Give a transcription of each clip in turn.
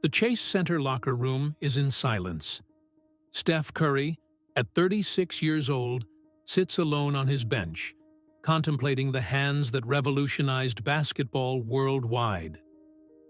The Chase Center locker room is in silence. Steph Curry, at 36 years old, sits alone on his bench, contemplating the hands that revolutionized basketball worldwide.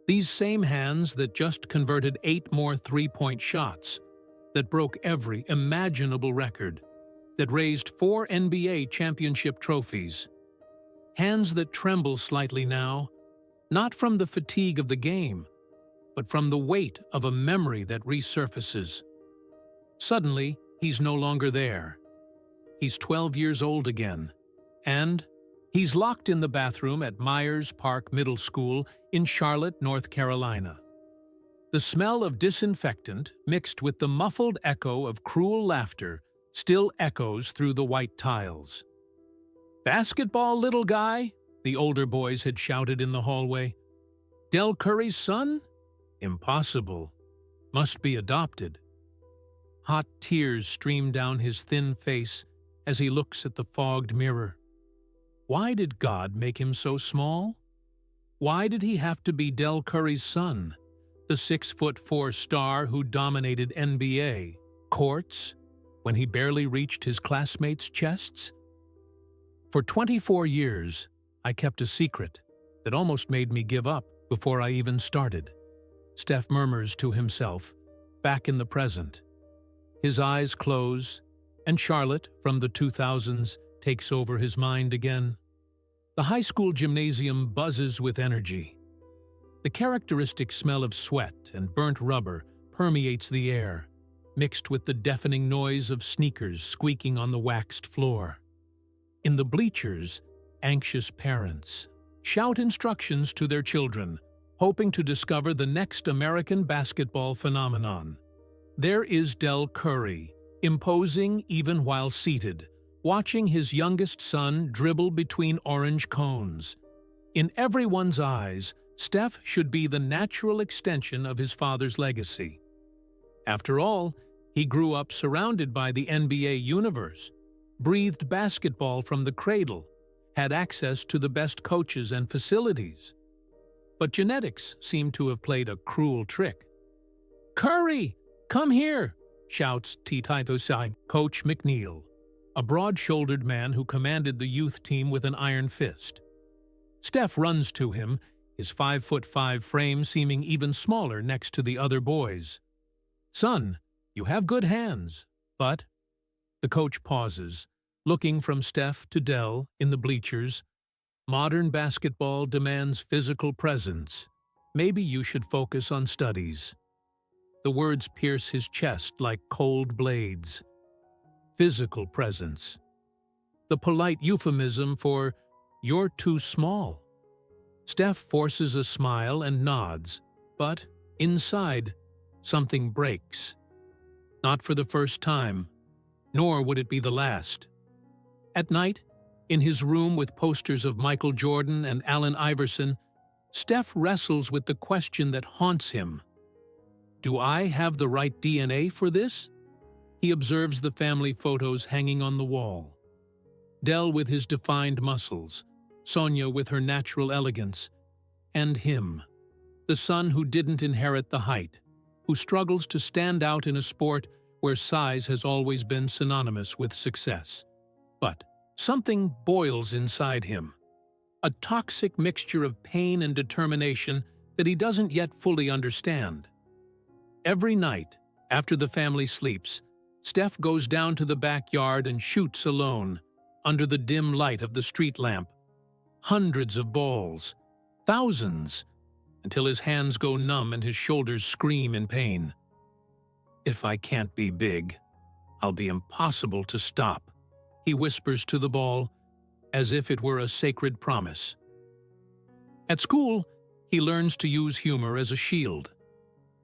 These same hands that just converted 8 more three-point shots, that broke every imaginable record, that raised 4 NBA championship trophies. Hands that tremble slightly now, not from the fatigue of the game, but from the weight of a memory that resurfaces. Suddenly, he's no longer there. He's 12 years old again, and he's locked in the bathroom at Myers Park Middle School in Charlotte, North Carolina. The smell of disinfectant, mixed with the muffled echo of cruel laughter, still echoes through the white tiles. "Basketball, little guy?" the older boys had shouted in the hallway. "Del Curry's son? Impossible. Must be adopted." Hot tears stream down his thin face as he looks at the fogged mirror. Why did God make him so small? Why did he have to be Del Curry's son, the 6'4" star who dominated NBA courts when he barely reached his classmates' chests? For 24 years, I kept a secret that almost made me give up before I even started. Steph murmurs to himself, back in the present. His eyes close, and Charlotte, from the 2000s, takes over his mind again. The high school gymnasium buzzes with energy. The characteristic smell of sweat and burnt rubber permeates the air, mixed with the deafening noise of sneakers squeaking on the waxed floor. In the bleachers, anxious parents shout instructions to their children, hoping to discover the next American basketball phenomenon. There is Del Curry, imposing even while seated, watching his youngest son dribble between orange cones. In everyone's eyes, Steph should be the natural extension of his father's legacy. After all, he grew up surrounded by the NBA universe, breathed basketball from the cradle, had access to the best coaches and facilities. But genetics seem to have played a cruel trick. "Curry, come here!" shouts Coach McNeil, a broad-shouldered man who commanded the youth team with an iron fist. Steph runs to him, his 5'5" frame seeming even smaller next to the other boys. "Son, you have good hands, but—" The coach pauses, looking from Steph to Del in the bleachers. "Modern basketball demands physical presence. Maybe you should focus on studies." The words pierce his chest like cold blades. Physical presence. The polite euphemism for "you're too small." Steph forces a smile and nods, but inside, something breaks. Not for the first time, nor would it be the last. At night, in his room with posters of Michael Jordan and Allen Iverson, Steph wrestles with the question that haunts him. Do I have the right DNA for this? He observes the family photos hanging on the wall. Del with his defined muscles, Sonia with her natural elegance, and him, the son who didn't inherit the height, who struggles to stand out in a sport where size has always been synonymous with success. But something boils inside him, a toxic mixture of pain and determination that he doesn't yet fully understand. Every night, after the family sleeps, Steph goes down to the backyard and shoots alone, under the dim light of the street lamp. Hundreds of balls, thousands, until his hands go numb and his shoulders scream in pain. "If I can't be big, I'll be impossible to stop," he whispers to the ball, as if it were a sacred promise. At school, he learns to use humor as a shield.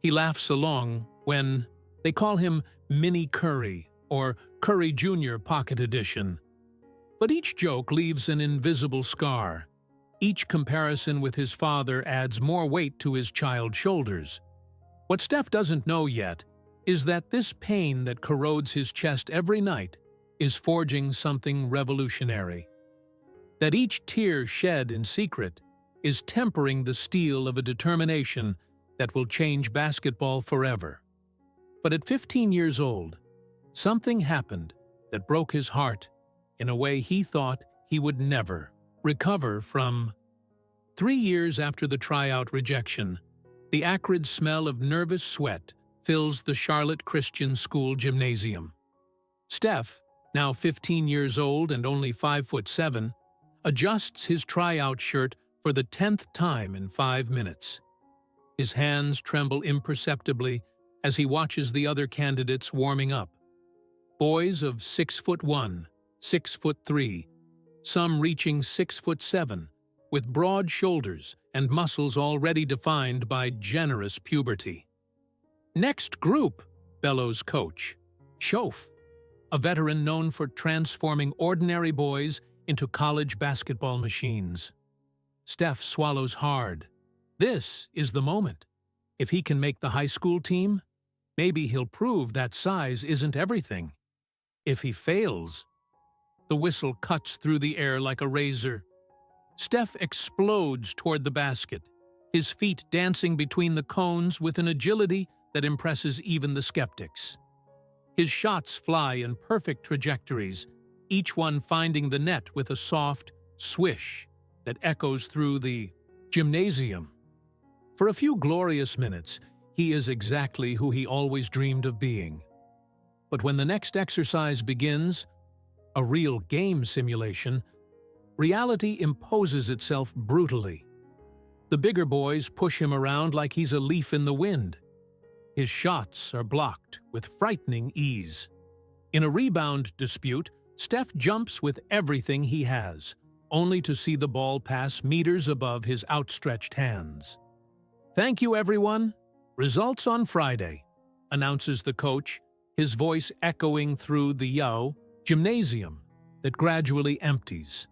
He laughs along when they call him Mini Curry or Curry Jr. Pocket Edition. But each joke leaves an invisible scar. Each comparison with his father adds more weight to his child's shoulders. What Steph doesn't know yet is that this pain that corrodes his chest every night is forging something revolutionary. That each tear shed in secret is tempering the steel of a determination that will change basketball forever. But at 15 years old, something happened that broke his heart in a way he thought he would never recover from. 3 years after the tryout rejection, the acrid smell of nervous sweat fills the Charlotte Christian School gymnasium. Steph, now 15 years old and only 5'7", adjusts his tryout shirt for the 10th time in 5 minutes. His hands tremble imperceptibly as he watches the other candidates warming up. Boys of 6'1", 6'3", some reaching 6'7", with broad shoulders and muscles already defined by generous puberty. "Next group," bellows coach Schoaf, a veteran known for transforming ordinary boys into college basketball machines. Steph swallows hard. This is the moment. If he can make the high school team, maybe he'll prove that size isn't everything. If he fails, the whistle cuts through the air like a razor. Steph explodes toward the basket, his feet dancing between the cones with an agility that impresses even the skeptics. His shots fly in perfect trajectories, each one finding the net with a soft swish that echoes through the gymnasium. For a few glorious minutes, he is exactly who he always dreamed of being. But when the next exercise begins, a real game simulation, reality imposes itself brutally. The bigger boys push him around like he's a leaf in the wind. His shots are blocked with frightening ease. In a rebound dispute, Steph jumps with everything he has, only to see the ball pass meters above his outstretched hands. "Thank you, everyone. Results on Friday," announces the coach, his voice echoing through the gymnasium that gradually empties.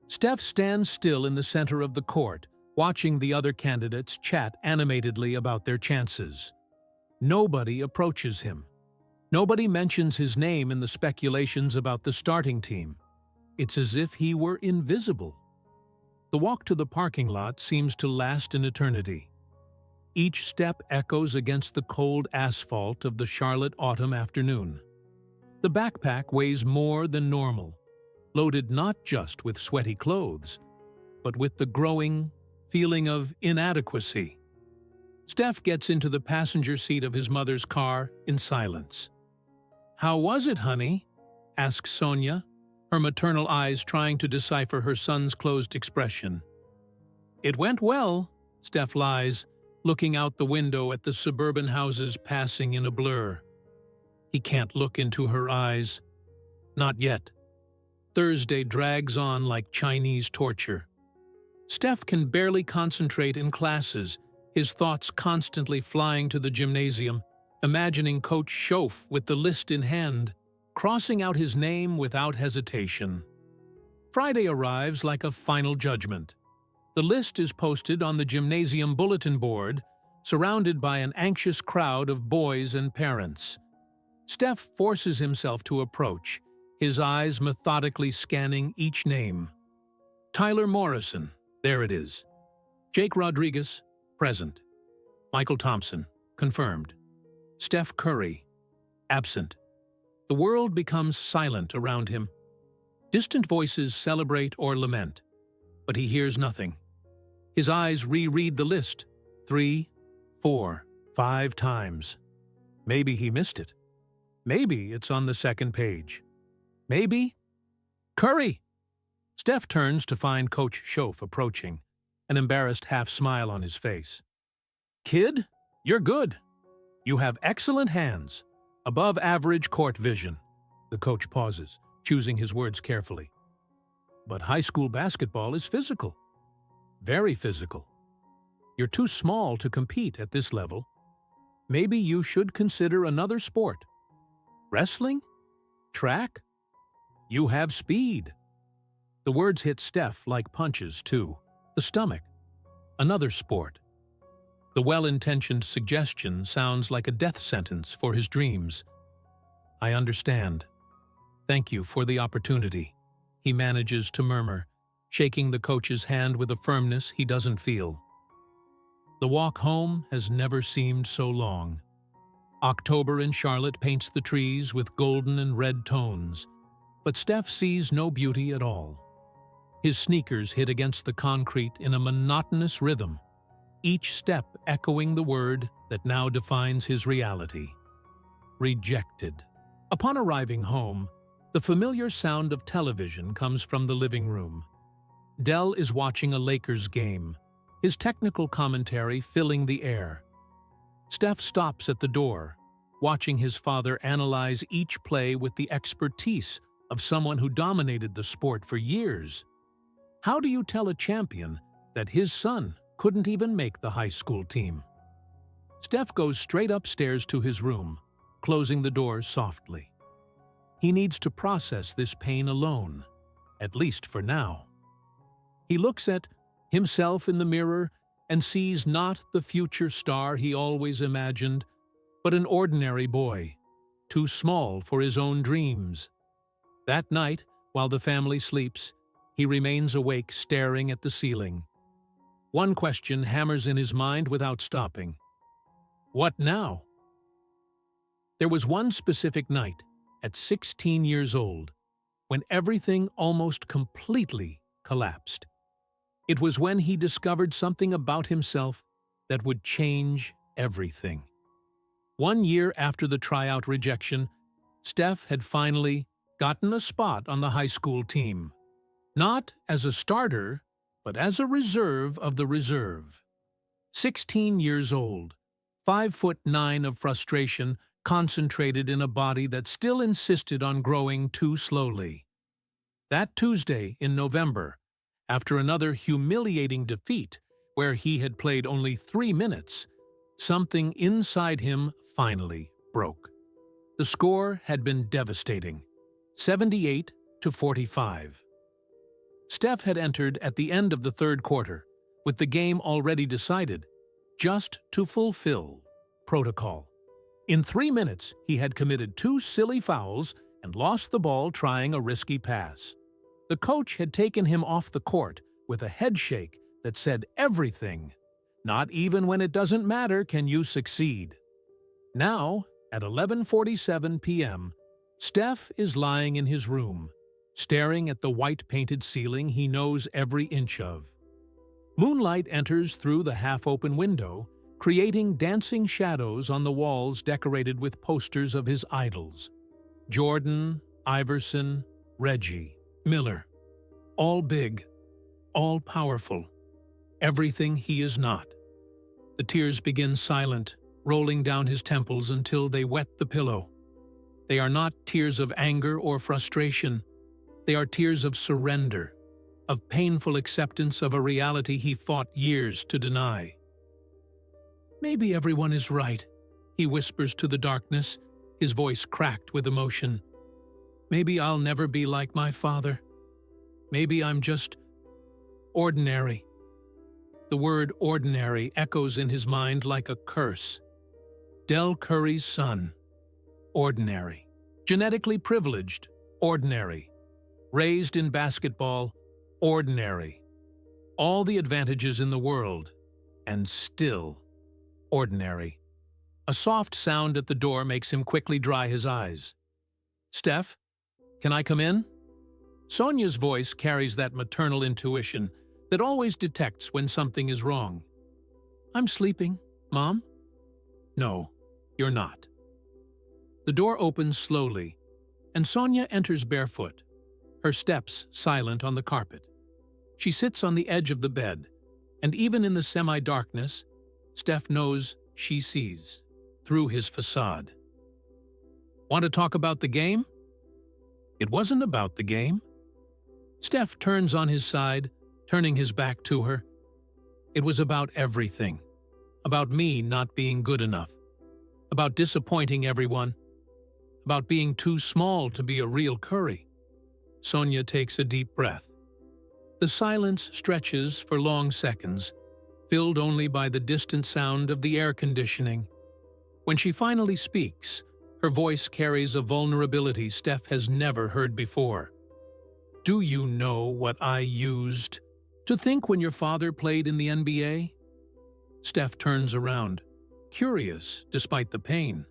Steph stands still in the center of the court, watching the other candidates chat animatedly about their chances. Nobody approaches him. Nobody mentions his name in the speculations about the starting team. It's as if he were invisible. The walk to the parking lot seems to last an eternity. Each step echoes against the cold asphalt of the Charlotte autumn afternoon. The backpack weighs more than normal, loaded not just with sweaty clothes, but with the growing feeling of inadequacy. Steph gets into the passenger seat of his mother's car in silence. "How was it, honey?" asks Sonia, her maternal eyes trying to decipher her son's closed expression. "It went well," Steph lies, looking out the window at the suburban houses passing in a blur. He can't look into her eyes. Not yet. Thursday drags on like Chinese torture. Steph can barely concentrate in classes, his thoughts constantly flying to the gymnasium, imagining Coach Schoaf with the list in hand, crossing out his name without hesitation. Friday arrives like a final judgment. The list is posted on the gymnasium bulletin board, surrounded by an anxious crowd of boys and parents. Steph forces himself to approach, his eyes methodically scanning each name. Tyler Morrison, there it is. Jake Rodriguez, present. Michael Thompson, confirmed. Steph Curry, absent. The world becomes silent around him. Distant voices celebrate or lament, but he hears nothing. His eyes reread the list 3, 4, 5 times. Maybe he missed it. Maybe it's on the second page. Maybe... Curry! Steph turns to find Coach Schoaf approaching, an embarrassed half-smile on his face. "Kid, you're good. You have excellent hands. Above-average court vision." The coach pauses, choosing his words carefully. "But high school basketball is physical. Very physical. You're too small to compete at this level. Maybe you should consider another sport. Wrestling? Track? You have speed." The words hit Steph like punches, too. The stomach. Another sport. The well-intentioned suggestion sounds like a death sentence for his dreams. "I understand. Thank you for the opportunity," he manages to murmur, shaking the coach's hand with a firmness he doesn't feel. The walk home has never seemed so long. October in Charlotte paints the trees with golden and red tones, but Steph sees no beauty at all. His sneakers hit against the concrete in a monotonous rhythm, each step echoing the word that now defines his reality: rejected. Upon arriving home, the familiar sound of television comes from the living room. Dell is watching a Lakers game, his technical commentary filling the air. Steph stops at the door, watching his father analyze each play with the expertise of someone who dominated the sport for years. How do you tell a champion that his son couldn't even make the high school team? Steph goes straight upstairs to his room, closing the door softly. He needs to process this pain alone, at least for now. He looks at himself in the mirror and sees not the future star he always imagined, but an ordinary boy, too small for his own dreams. That night, while the family sleeps, he remains awake staring at the ceiling. One question hammers in his mind without stopping. What now? There was one specific night, at 16 years old, when everything almost completely collapsed. It was when he discovered something about himself that would change everything. 1 year after the tryout rejection, Steph had finally gotten a spot on the high school team. Not as a starter, but as a reserve of the reserve. 16 years old, 5'9" of frustration concentrated in a body that still insisted on growing too slowly. That Tuesday in November, after another humiliating defeat where he had played only 3 minutes, something inside him finally broke. The score had been devastating, 78-45. Steph had entered at the end of the third quarter, with the game already decided, just to fulfill protocol. In 3 minutes, he had committed 2 silly fouls and lost the ball trying a risky pass. The coach had taken him off the court with a headshake that said everything. Not even when it doesn't matter can you succeed. Now, at 11:47 p.m., Steph is lying in his room, staring at the white-painted ceiling he knows every inch of. Moonlight enters through the half-open window, creating dancing shadows on the walls decorated with posters of his idols: Jordan, Iverson, Reggie, Miller. All big, all powerful, everything he is not. The tears begin silent, rolling down his temples until they wet the pillow. They are not tears of anger or frustration. They are tears of surrender, of painful acceptance of a reality he fought years to deny. Maybe everyone is right, he whispers to the darkness, his voice cracked with emotion. Maybe I'll never be like my father. Maybe I'm just ordinary. The word ordinary echoes in his mind like a curse. Del Curry's son. Ordinary. Genetically privileged. Ordinary. Raised in basketball. Ordinary. All the advantages in the world. And still ordinary. A soft sound at the door makes him quickly dry his eyes. Steph, can I come in? Sonia's voice carries that maternal intuition that always detects when something is wrong. I'm sleeping, Mom. No, you're not. The door opens slowly, and Sonia enters barefoot, her steps silent on the carpet. She sits on the edge of the bed, and even in the semi-darkness, Steph knows she sees through his facade. Want to talk about the game? It wasn't about the game. Steph turns on his side, turning his back to her. It was about everything. About me not being good enough. About disappointing everyone. About being too small to be a real Curry. Sonia takes a deep breath. The silence stretches for long seconds, filled only by the distant sound of the air conditioning. When she finally speaks, her voice carries a vulnerability Steph has never heard before. Do you know what I used to think when your father played in the NBA? Steph turns around, curious despite the pain.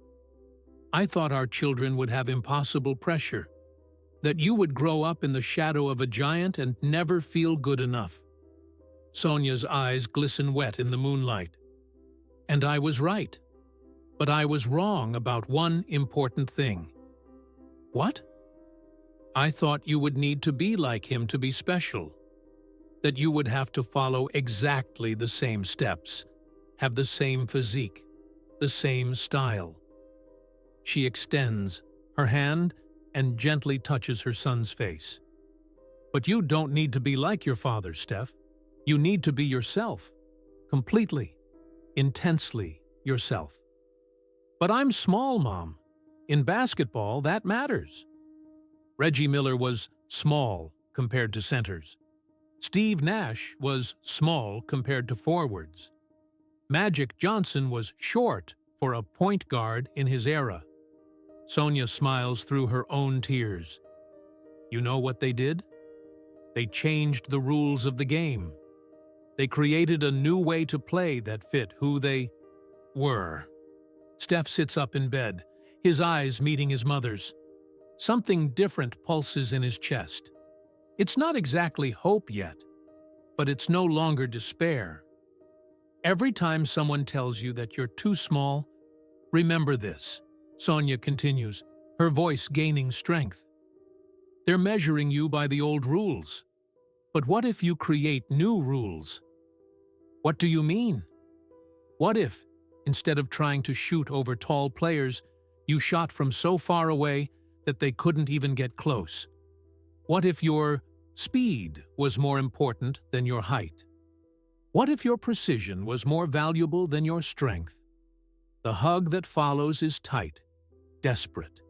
I thought our children would have impossible pressure, that you would grow up in the shadow of a giant and never feel good enough. Sonia's eyes glisten wet in the moonlight. And I was right. But I was wrong about one important thing. What? I thought you would need to be like him to be special. That you would have to follow exactly the same steps, have the same physique, the same style. She extends her hand and gently touches her son's face. But you don't need to be like your father, Steph. You need to be yourself. Completely, intensely yourself. But I'm small, Mom. In basketball, that matters. Reggie Miller was small compared to centers. Steve Nash was small compared to forwards. Magic Johnson was short for a point guard in his era. Sonia smiles through her own tears. You know what they did? They changed the rules of the game. They created a new way to play that fit who they were. Steph sits up in bed, his eyes meeting his mother's. Something different pulses in his chest. It's not exactly hope yet, but it's no longer despair. Every time someone tells you that you're too small, remember this, Sonia continues, her voice gaining strength. They're measuring you by the old rules. But what if you create new rules? What do you mean? What if, instead of trying to shoot over tall players, you shot from so far away that they couldn't even get close? What if your speed was more important than your height? What if your precision was more valuable than your strength? The hug that follows is tight, desperate,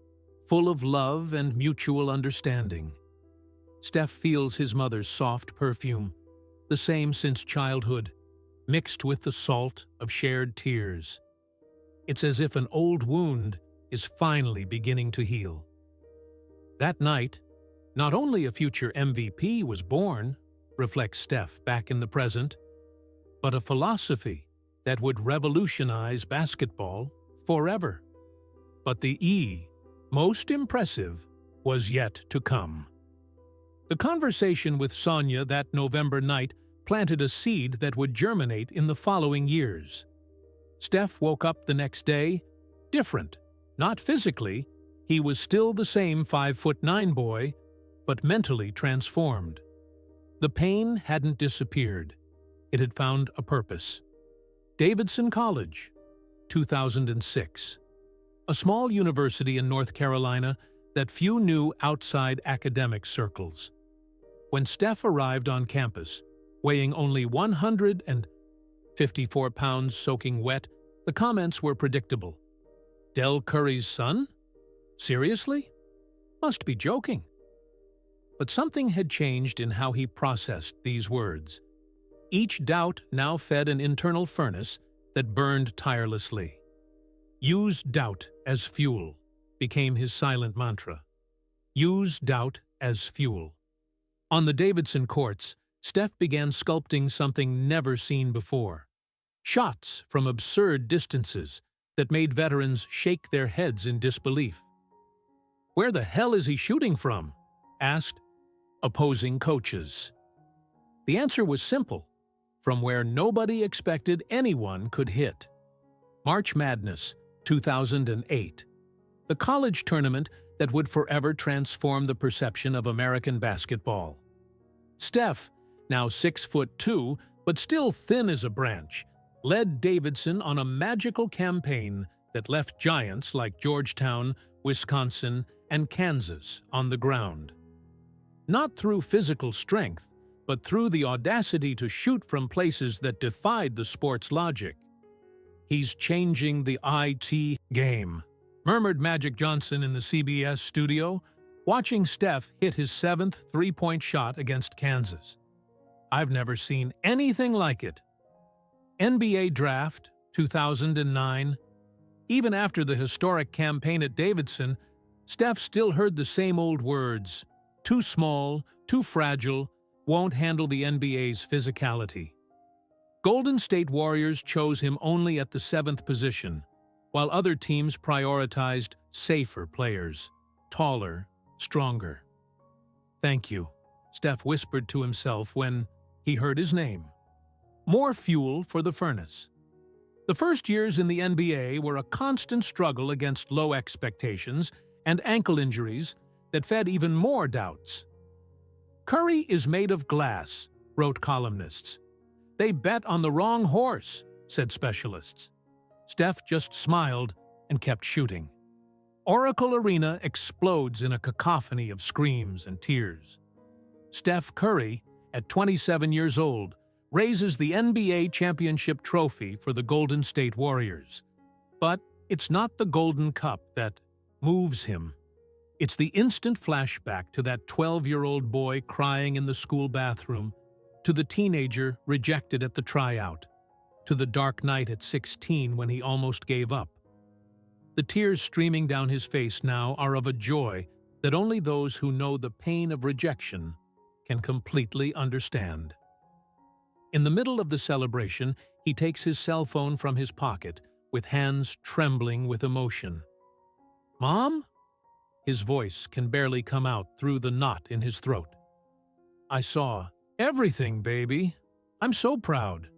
full of love and mutual understanding. Steph feels his mother's soft perfume, the same since childhood, mixed with the salt of shared tears. It's as if an old wound is finally beginning to heal. That night, not only a future MVP was born, reflects Steph back in the present, but a philosophy that would revolutionize basketball forever. But the most impressive, was yet to come. The conversation with Sonia that November night planted a seed that would germinate in the following years. Steph woke up the next day, different, not physically. He was still the same 5'9" boy, but mentally transformed. The pain hadn't disappeared. It had found a purpose. Davidson College, 2006. A small university in North Carolina that few knew outside academic circles. When Steph arrived on campus, weighing only 154 pounds soaking wet, the comments were predictable. Del Curry's son? Seriously? Must be joking. But something had changed in how he processed these words. Each doubt now fed an internal furnace that burned tirelessly. Use doubt as fuel became his silent mantra. Use doubt as fuel. On the Davidson courts, Steph began sculpting something never seen before. Shots from absurd distances that made veterans shake their heads in disbelief. Where the hell is he shooting from? Asked opposing coaches. The answer was simple, from where nobody expected anyone could hit. March Madness, 2008. The college tournament that would forever transform the perception of American basketball. Steph, now 6'2", but still thin as a branch, led Davidson on a magical campaign that left giants like Georgetown, Wisconsin, and Kansas on the ground. Not through physical strength, but through the audacity to shoot from places that defied the sport's logic. He's changing the IT game, murmured Magic Johnson in the CBS studio, watching Steph hit his 7th three-point shot against Kansas. I've never seen anything like it. NBA Draft, 2009. Even after the historic campaign at Davidson, Steph still heard the same old words. Too small, too fragile, won't handle the NBA's physicality. Golden State Warriors chose him only at the 7th position, while other teams prioritized safer players, taller, stronger. "Thank you," Steph whispered to himself when he heard his name. More fuel for the furnace. The first years in the NBA were a constant struggle against low expectations and ankle injuries that fed even more doubts. "Curry is made of glass," wrote columnists. "They bet on the wrong horse," said specialists. Steph just smiled and kept shooting. Oracle Arena explodes in a cacophony of screams and tears. Steph Curry, at 27 years old, raises the NBA championship trophy for the Golden State Warriors. But it's not the Golden Cup that moves him. It's the instant flashback to that 12-year-old boy crying in the school bathroom, to the teenager rejected at the tryout, to the dark night at 16 when he almost gave up. The tears streaming down his face now are of a joy that only those who know the pain of rejection can completely understand. In the middle of the celebration, he takes his cell phone from his pocket, with hands trembling with emotion. "Mom?" His voice can barely come out through the knot in his throat. "I saw everything, baby. I'm so proud.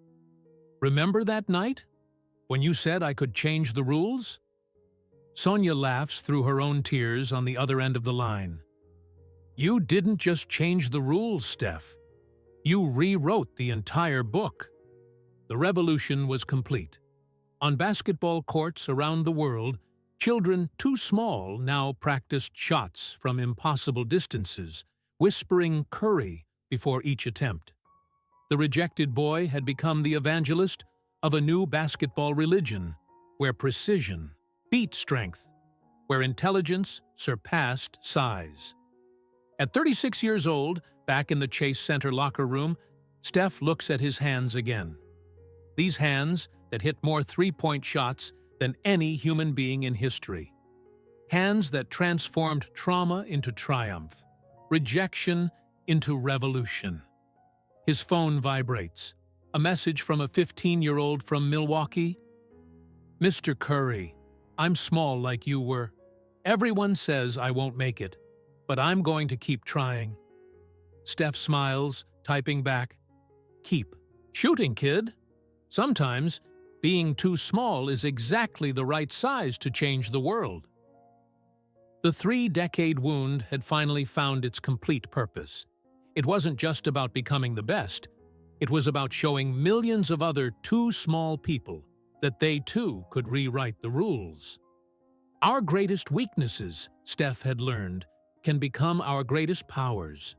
Remember that night? When you said I could change the rules?" Sonia laughs through her own tears on the other end of the line. "You didn't just change the rules, Steph. You rewrote the entire book." The revolution was complete. On basketball courts around the world, children too small now practiced shots from impossible distances, whispering "Curry" before each attempt. The rejected boy had become the evangelist of a new basketball religion, where precision beat strength, where intelligence surpassed size. At 36 years old, back in the Chase Center locker room, Steph looks at his hands again. These hands that hit more three-point shots than any human being in history. Hands that transformed trauma into triumph, rejection into revolution. His phone vibrates. A message from a 15-year-old from Milwaukee. "Mr. Curry, I'm small like you were. Everyone says I won't make it, but I'm going to keep trying." Steph smiles, typing back, "Keep shooting, kid." Sometimes, being too small is exactly the right size to change the world. The 3-decade wound had finally found its complete purpose. It wasn't just about becoming the best. It was about showing millions of other too small people that they too could rewrite the rules. Our greatest weaknesses, Steph had learned, can become our greatest powers.